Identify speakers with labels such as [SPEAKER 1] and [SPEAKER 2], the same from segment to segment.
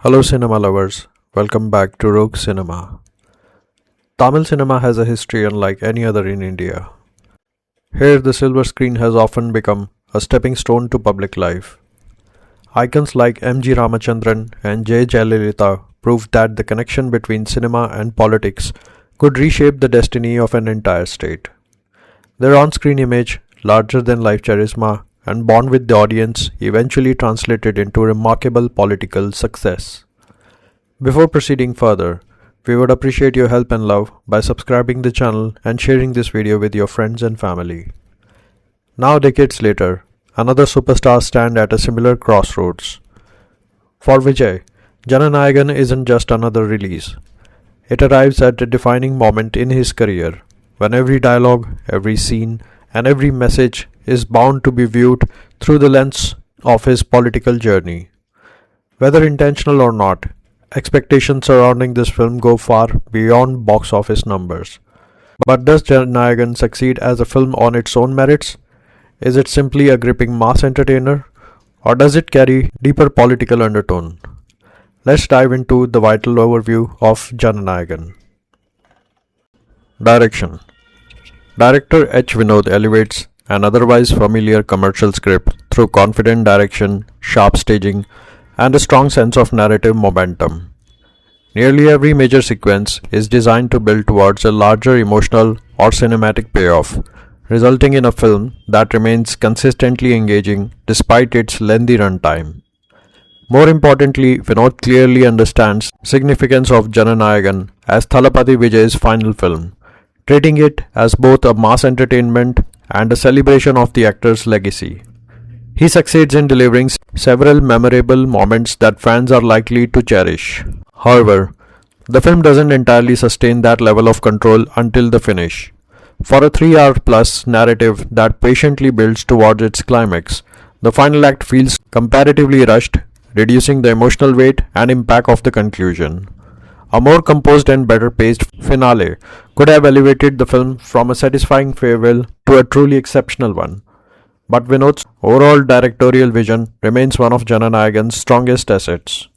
[SPEAKER 1] Hello cinema lovers, welcome back to Rogue Cinema. Tamil cinema has a history unlike any other in India. Here the silver screen has often become a stepping stone to public life. Icons like M.G. Ramachandran and J. Jayalalithaa proved that the connection between cinema and politics could reshape the destiny of an entire state. Their on-screen image, larger-than-life charisma, and bond with the audience eventually translated into remarkable political success. Before proceeding further, we would appreciate your help and love by subscribing the channel and sharing this video with your friends and family. Now decades later, another superstar stands at a similar crossroads. For Vijay, Jana Nayagan isn't just another release. It arrives at a defining moment in his career, when every dialogue, every scene, and every message is bound to be viewed through the lens of his political journey. Whether intentional or not, expectations surrounding this film go far beyond box office numbers. But does Jana Nayagan succeed as a film on its own merits? Is it simply a gripping mass entertainer? Or does it carry deeper political undertone? Let's dive into the vital overview of Jana Nayagan. Direction. Director H. Vinod elevates an otherwise familiar commercial script through confident direction, sharp staging, and a strong sense of narrative momentum. Nearly every major sequence is designed to build towards a larger emotional or cinematic payoff, resulting in a film that remains consistently engaging despite its lengthy runtime. More importantly, Vinod clearly understands the significance of Jana Nayagan as Thalapathy Vijay's final film, treating it as both a mass entertainment and a celebration of the actor's legacy. He succeeds in delivering several memorable moments that fans are likely to cherish. However, the film doesn't entirely sustain that level of control until the finish. For a 3-hour plus narrative that patiently builds towards its climax, the final act feels comparatively rushed, reducing the emotional weight and impact of the conclusion. A more composed and better paced finale could have elevated the film from a satisfying farewell to a truly exceptional one. But Vinod's overall directorial vision remains one of Jana Nayagan's strongest assets.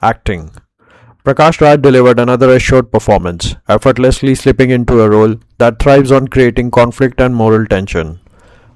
[SPEAKER 1] Acting. Prakash Raj delivered another assured performance, effortlessly slipping into a role that thrives on creating conflict and moral tension.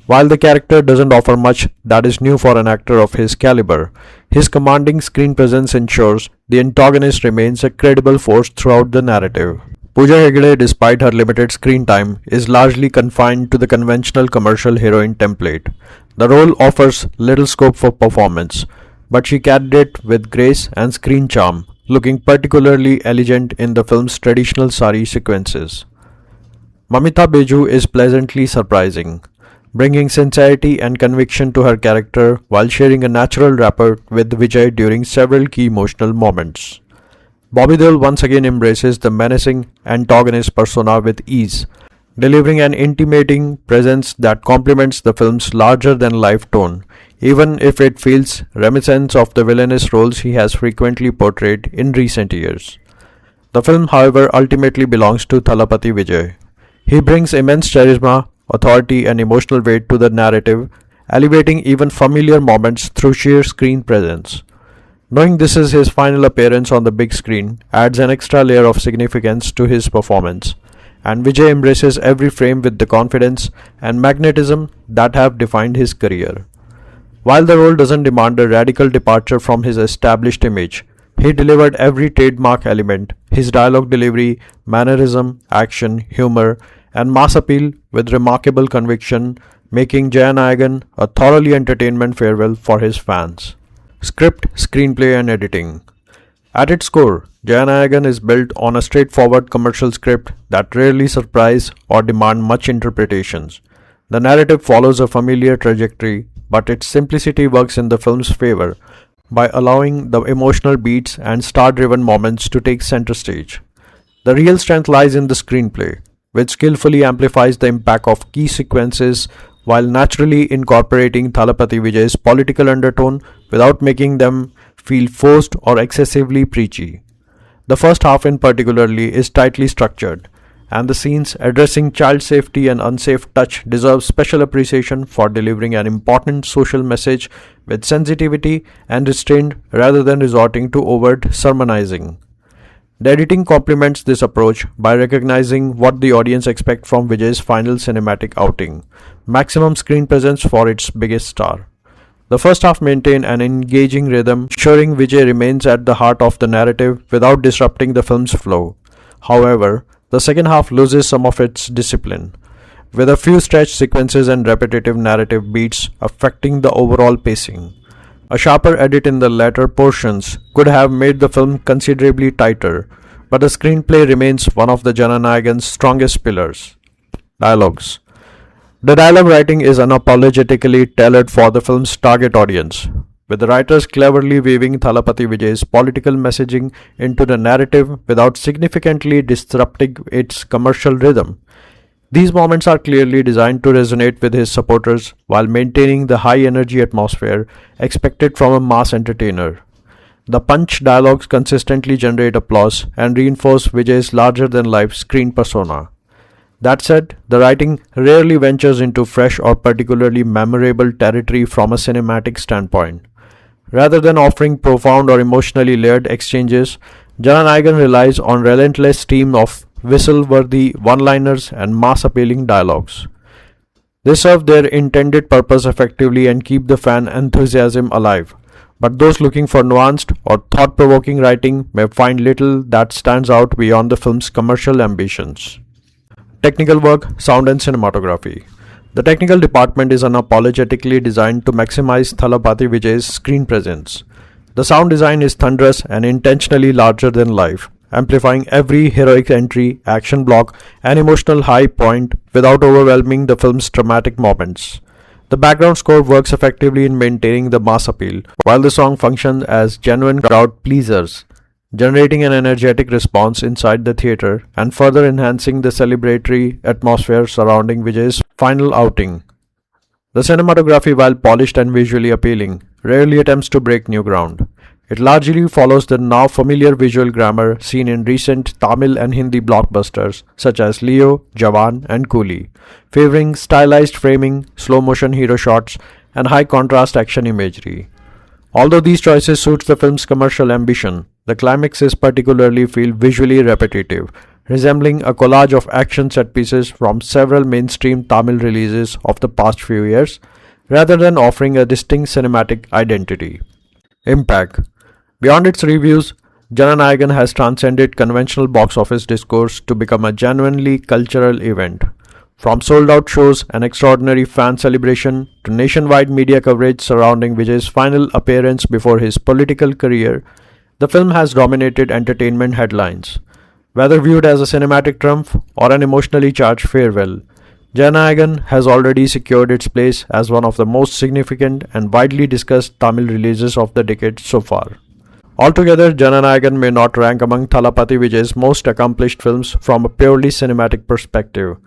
[SPEAKER 1] While the character doesn't offer much that is new for an actor of his caliber, his commanding screen presence ensures the antagonist remains a credible force throughout the narrative. Pooja Hegde, despite her limited screen time, is largely confined to the conventional commercial heroine template. The role offers little scope for performance, but she carried it with grace and screen charm, looking particularly elegant in the film's traditional sari sequences. Mamita Beju is pleasantly surprising, bringing sincerity and conviction to her character while sharing a natural rapport with Vijay during several key emotional moments. Bobby Deol once again embraces the menacing antagonist persona with ease, delivering an intimidating presence that complements the film's larger-than-life tone, even if it feels reminiscent of the villainous roles he has frequently portrayed in recent years. The film, however, ultimately belongs to Thalapathy Vijay. He brings immense charisma, authority, and emotional weight to the narrative, elevating even familiar moments through sheer screen presence. Knowing this is his final appearance on the big screen adds an extra layer of significance to his performance, and Vijay embraces every frame with the confidence and magnetism that have defined his career. While the role doesn't demand a radical departure from his established image, he delivered every trademark element, his dialogue delivery, mannerism, action, humor, and mass appeal with remarkable conviction, making Jana Nayagan a thoroughly entertainment farewell for his fans. Script, screenplay, and editing. At its core, Jana Nayagan is built on a straightforward commercial script that rarely surprise or demand much interpretations. The narrative follows a familiar trajectory, but its simplicity works in the film's favor by allowing the emotional beats and star-driven moments to take center stage. The real strength lies in the screenplay, which skillfully amplifies the impact of key sequences while naturally incorporating Thalapathy Vijay's political undertone without making them feel forced or excessively preachy. The first half in particularly is tightly structured, and the scenes addressing child safety and unsafe touch deserve special appreciation for delivering an important social message with sensitivity and restraint rather than resorting to overt sermonizing. The editing complements this approach by recognizing what the audience expects from Vijay's final cinematic outing: maximum screen presence for its biggest star. The first half maintains an engaging rhythm, ensuring Vijay remains at the heart of the narrative without disrupting the film's flow. However, the second half loses some of its discipline, with a few stretched sequences and repetitive narrative beats affecting the overall pacing. A sharper edit in the latter portions could have made the film considerably tighter, but the screenplay remains one of the Jana Nayagan's strongest pillars. Dialogues. The dialogue writing is unapologetically tailored for the film's target audience, with the writers cleverly weaving Thalapathy Vijay's political messaging into the narrative without significantly disrupting its commercial rhythm. These moments are clearly designed to resonate with his supporters while maintaining the high energy atmosphere expected from a mass entertainer. The punch dialogues consistently generate applause and reinforce Vijay's larger than life screen persona. That said, the writing rarely ventures into fresh or particularly memorable territory from a cinematic standpoint. Rather than offering profound or emotionally layered exchanges, Jana Nayagan relies on relentless stream of whistle-worthy one-liners and mass-appealing dialogues. They serve their intended purpose effectively and keep the fan enthusiasm alive, but those looking for nuanced or thought-provoking writing may find little that stands out beyond the film's commercial ambitions. Technical work, sound and cinematography. The technical department is unapologetically designed to maximize Thalapathy Vijay's screen presence. The sound design is thunderous and intentionally larger than life, amplifying every heroic entry, action block, and emotional high point without overwhelming the film's dramatic moments. The background score works effectively in maintaining the mass appeal, while the song functions as genuine crowd pleasers, generating an energetic response inside the theater and further enhancing the celebratory atmosphere surrounding Vijay's final outing. The cinematography, while polished and visually appealing, rarely attempts to break new ground. It largely follows the now familiar visual grammar seen in recent Tamil and Hindi blockbusters such as Leo, Jawan, and Coolie, favoring stylized framing, slow-motion hero shots, and high-contrast action imagery. Although these choices suit the film's commercial ambition, the climaxes particularly feel visually repetitive, resembling a collage of action set pieces from several mainstream Tamil releases of the past few years, rather than offering a distinct cinematic identity. Impact. Beyond its reviews, Jana Nayagan has transcended conventional box office discourse to become a genuinely cultural event. From sold-out shows and extraordinary fan celebration to nationwide media coverage surrounding Vijay's final appearance before his political career, the film has dominated entertainment headlines. Whether viewed as a cinematic triumph or an emotionally charged farewell, Jana Nayagan has already secured its place as one of the most significant and widely discussed Tamil releases of the decade so far. Altogether, Jana Nayagan may not rank among Thalapathy Vijay's most accomplished films from a purely cinematic perspective,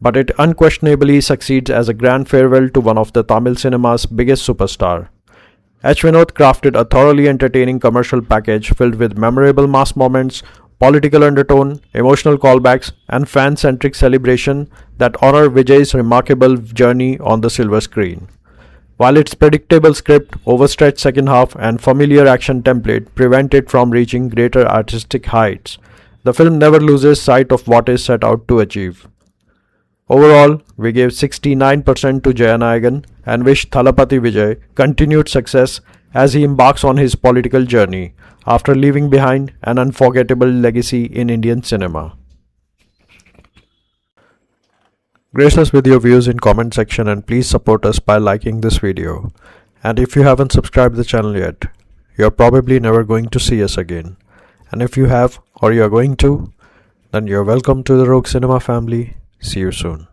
[SPEAKER 1] but it unquestionably succeeds as a grand farewell to one of the Tamil cinema's biggest superstar. H. Vinod crafted a thoroughly entertaining commercial package filled with memorable mass moments, political undertone, emotional callbacks, and fan-centric celebration that honor Vijay's remarkable journey on the silver screen. While its predictable script, overstretched second half, and familiar action template prevent it from reaching greater artistic heights, the film never loses sight of what it set out to achieve. Overall, we gave 69% to Jana Nayagan and wish Thalapathy Vijay continued success as he embarks on his political journey after leaving behind an unforgettable legacy in Indian cinema. Grace us with your views in comment section and please support us by liking this video. And if you haven't subscribed the channel yet, you're probably never going to see us again. And if you have or you're going to, then you're welcome to the Rogue Cinema family. See you soon.